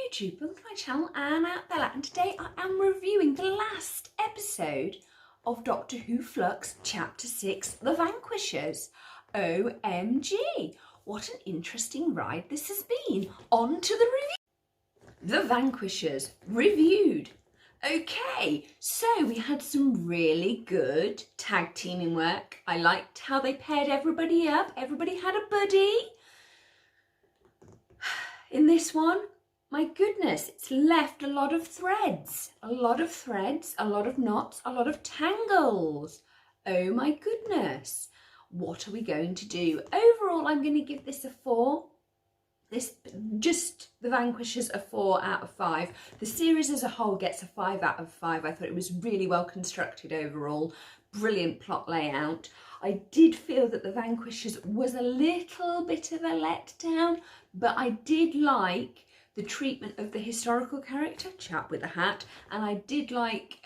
YouTube, welcome to my channel, I'm Bella, and today I am reviewing the last episode of Doctor Who Flux Chapter 6, The Vanquishers. OMG, what an interesting ride this has been. On to the review. The Vanquishers, reviewed. Okay, so we had some really good tag teaming work. I liked how they paired everybody up. Everybody had a buddy. In this one, my goodness, it's left a lot of threads, a lot of knots, a lot of tangles. Oh my goodness, what are we going to do? Overall, I'm going to give this a 4. Just The Vanquishers a 4 out of 5. The series as a whole gets a 5 out of 5. I thought it was really well constructed overall. Brilliant plot layout. I did feel that The Vanquishers was a little bit of a letdown, but I did like the treatment of the historical character, chap with a hat, and I did like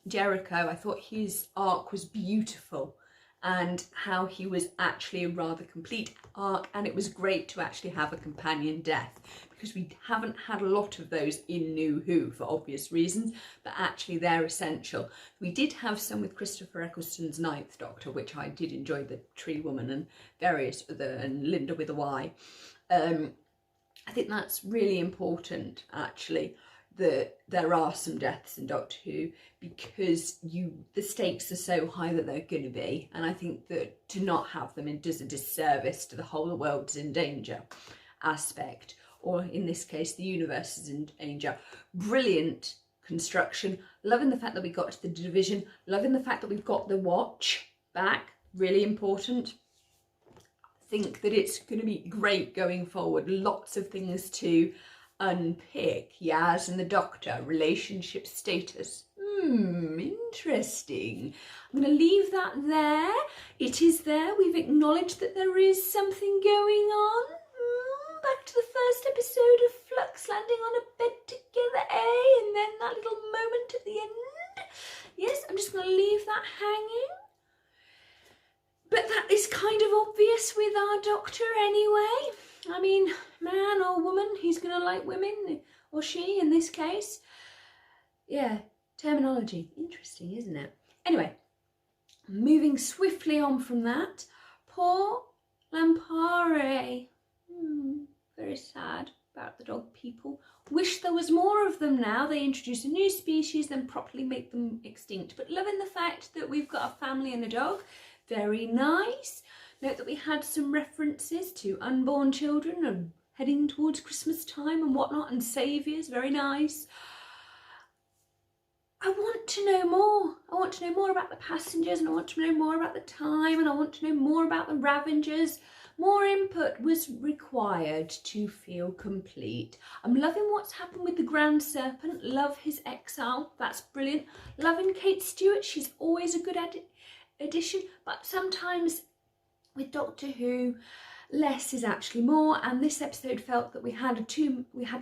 Jericho. I thought his arc was beautiful and how he was actually a rather complete arc, and it was great to actually have a companion death because we haven't had a lot of those in New Who for obvious reasons, but actually they're essential. We did have some with Christopher Eccleston's 9th Doctor, which I did enjoy, the Tree Woman and various other, and Linda with a Y. I think that's really important actually, that there are some deaths in Doctor Who because the stakes are so high that they're going to be, and I think that to not have them, it does a disservice to the whole world's in danger aspect, or in this case the universe is in danger. Brilliant construction, loving the fact that we got to the division, loving the fact that we've got the watch back, really important. Think that it's going to be great going forward, lots of things to unpick. Yaz and the Doctor, relationship status, interesting. I'm going to leave that there. It is there. We've acknowledged that there is something going on. Back to the first episode of Flux landing on a bed together, and then that little moment at the end. Yes, I'm just going to leave that hanging. But that is kind of obvious with our Doctor anyway. I mean, man or woman, he's going to like women, or she in this case. Yeah, terminology. Interesting, isn't it? Anyway, moving swiftly on from that. Poor Lampare. Very sad about the dog people. Wish there was more of them now. They introduce a new species, then properly make them extinct. But loving the fact that we've got a family and a dog. Very nice. Note that we had some references to unborn children and heading towards Christmas time and whatnot, and saviours. Very nice. I want to know more. I want to know more about the passengers, and I want to know more about the time, and I want to know more about the Ravengers. More input was required to feel complete. I'm loving what's happened with the Grand Serpent. Love his exile. That's brilliant. Loving Kate Stewart. She's always a good addition, but sometimes with Doctor Who, less is actually more, and this episode felt that we had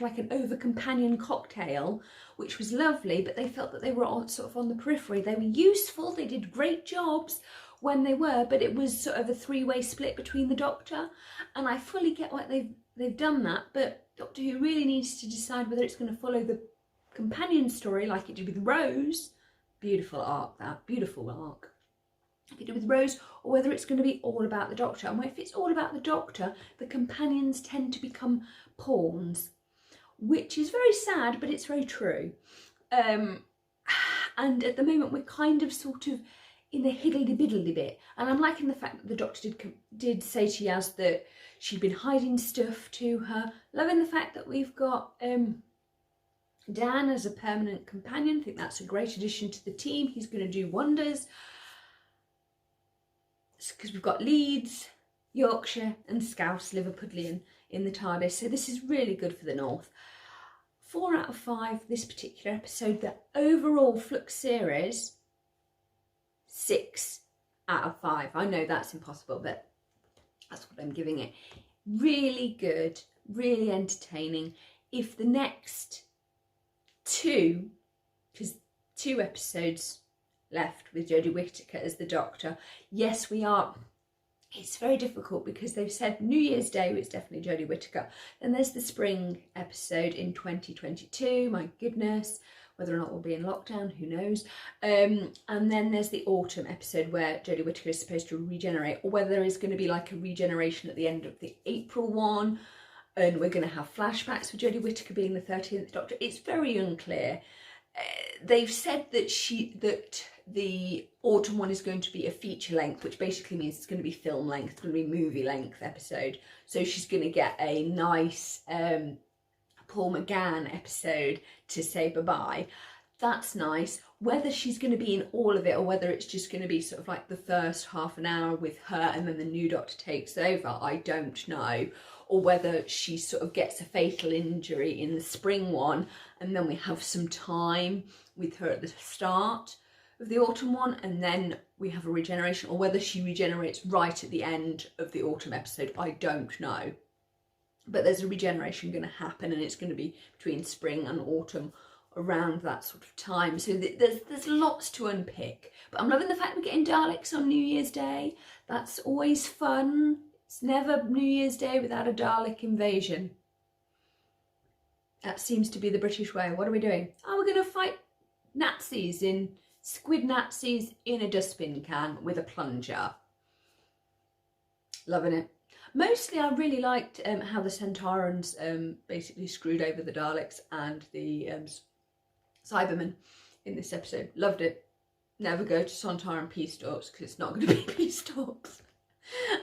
like an over companion cocktail, which was lovely, but they felt that they were all sort of on the periphery. They were useful, they did great jobs when they were, but it was sort of a 3-way split between the Doctor, and I fully get why they've done that, but Doctor Who really needs to decide whether it's going to follow the companion story like it did with Rose. Beautiful arc, that beautiful arc. If it did with Rose, or whether it's going to be all about the Doctor. And if it's all about the Doctor, the companions tend to become pawns, which is very sad, but it's very true. And at the moment, we're kind of sort of in the hiddly-biddly bit. And I'm liking the fact that the Doctor did say to Yaz that she'd been hiding stuff to her. Loving the fact that we've got Dan as a permanent companion. I think that's a great addition to the team. He's going to do wonders. Because we've got Leeds, Yorkshire and Scouse Liverpudlian in the TARDIS, so this is really good for the North. 4 out of 5 this particular episode. The overall Flux series, 6 out of 5. I know that's impossible, but that's what I'm giving it. Really good, really entertaining. If the next 2, because 2 episodes left with Jodie Whittaker as the Doctor. Yes, we are it's very difficult because they've said New Year's Day was definitely Jodie Whittaker. Then there's the spring episode in 2022, my goodness, whether or not we'll be in lockdown, who knows. And then there's the autumn episode where Jodie Whittaker is supposed to regenerate, or whether there is going to be like a regeneration at the end of the April one, and we're going to have flashbacks with Jodie Whittaker being the 13th Doctor. It's very unclear. They've said that the autumn one is going to be a feature length, which basically means it's going to be film length, it's going to be movie length episode. So she's going to get a nice Paul McGann episode to say bye-bye. That's nice. Whether she's going to be in all of it, or whether it's just going to be sort of like the first half an hour with her and then the new Doctor takes over, I don't know. Or whether she sort of gets a fatal injury in the spring one and then we have some time with her at the start of the autumn one and then we have a regeneration, or whether she regenerates right at the end of the autumn episode, I don't know. But there's a regeneration going to happen, and it's going to be between spring and autumn, around that sort of time. So there's lots to unpick. But I'm loving the fact we're getting Daleks on New Year's Day. That's always fun. It's never New Year's Day without a Dalek invasion. That seems to be the British way. What are we doing? Oh, we're going to fight Nazis squid Nazis in a dustbin can with a plunger. Loving it. Mostly I really liked how the Centaurans basically screwed over the Daleks and the Cybermen in this episode. Loved it. Never go to Centaur peace talks because it's not going to be peace talks.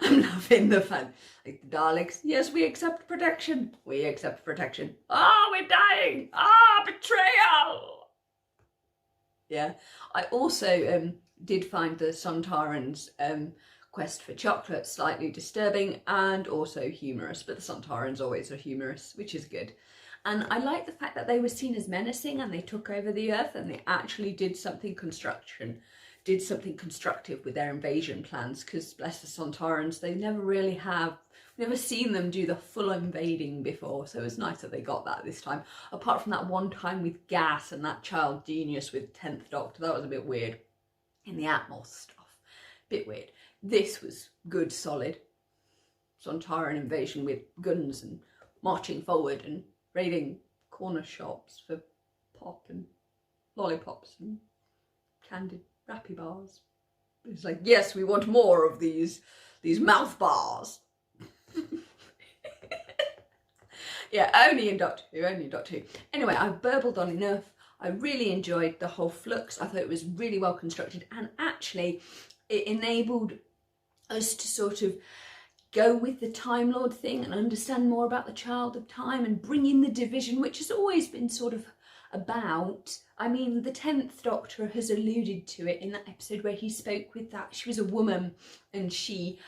I'm loving the fun. Like the Daleks, yes, we accept protection. We accept protection. Ah, we're dying. Ah, betrayal. Yeah. I also did find the Centaurans' quest for chocolate slightly disturbing and also humorous, but the Centaurans always are humorous, which is good. And I like the fact that they were seen as menacing and they took over the Earth and they actually did something constructive with their invasion plans, because bless the Centaurans, they never seen them do the full invading before, so it's nice that they got that this time. Apart from that one time with gas and that child genius with 10th Doctor, that was a bit weird in the Atmos stuff, bit weird. This was good, solid Centauran invasion with guns and marching forward and raiding corner shops for pop and lollipops and candied rappy bars. It's like, yes, we want more of these mouth bars. Yeah, only in Doctor Who. Anyway, I've burbled on enough. I really enjoyed the whole Flux. I thought it was really well constructed, and actually it enabled us to sort of go with the Time Lord thing and understand more about the Child of Time and bring in the division, which has always been sort of about. I mean, the 10th Doctor has alluded to it in that episode where he spoke with that. She was a woman and she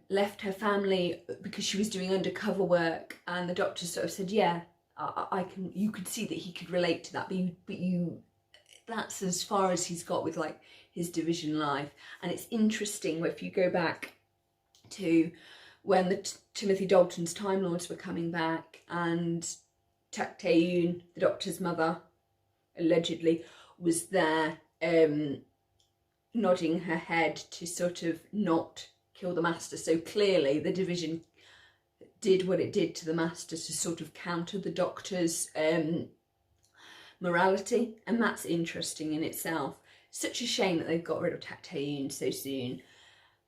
left her family because she was doing undercover work, and the Doctor sort of said, yeah, I can. You could see that he could relate to that, but that's as far as he's got with like his division life. And it's interesting if you go back to when the Timothy Dalton's Time Lords were coming back, and Tak Tae-yoon, the Doctor's mother, allegedly was there nodding her head to sort of not kill the Master. So clearly the division did what it did to the Master to sort of counter the Doctor's morality, and that's interesting in itself. Such a shame that they've got rid of Tak Tae-yoon so soon.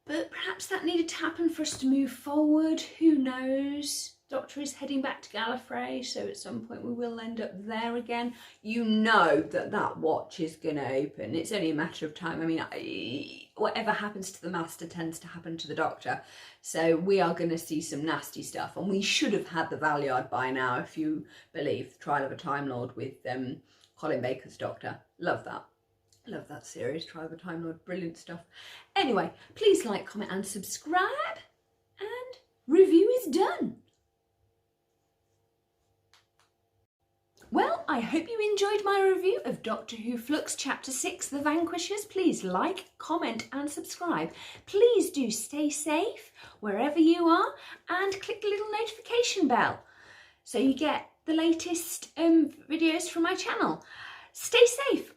But perhaps that needed to happen for us to move forward. Who knows? Doctor is heading back to Gallifrey, so at some point we will end up there again. You know that watch is going to open. It's only a matter of time. I mean, whatever happens to the Master tends to happen to the Doctor. So we are going to see some nasty stuff. And we should have had the Valeyard by now, if you believe. The Trial of a Time Lord with Colin Baker's Doctor. Love that. Love that series, Trial of a Time Lord, brilliant stuff. Anyway, please like, comment and subscribe, and review is done. Well, I hope you enjoyed my review of Doctor Who Flux Chapter 6, The Vanquishers. Please like, comment and subscribe. Please do stay safe wherever you are, and click the little notification bell so you get the latest videos from my channel. Stay safe.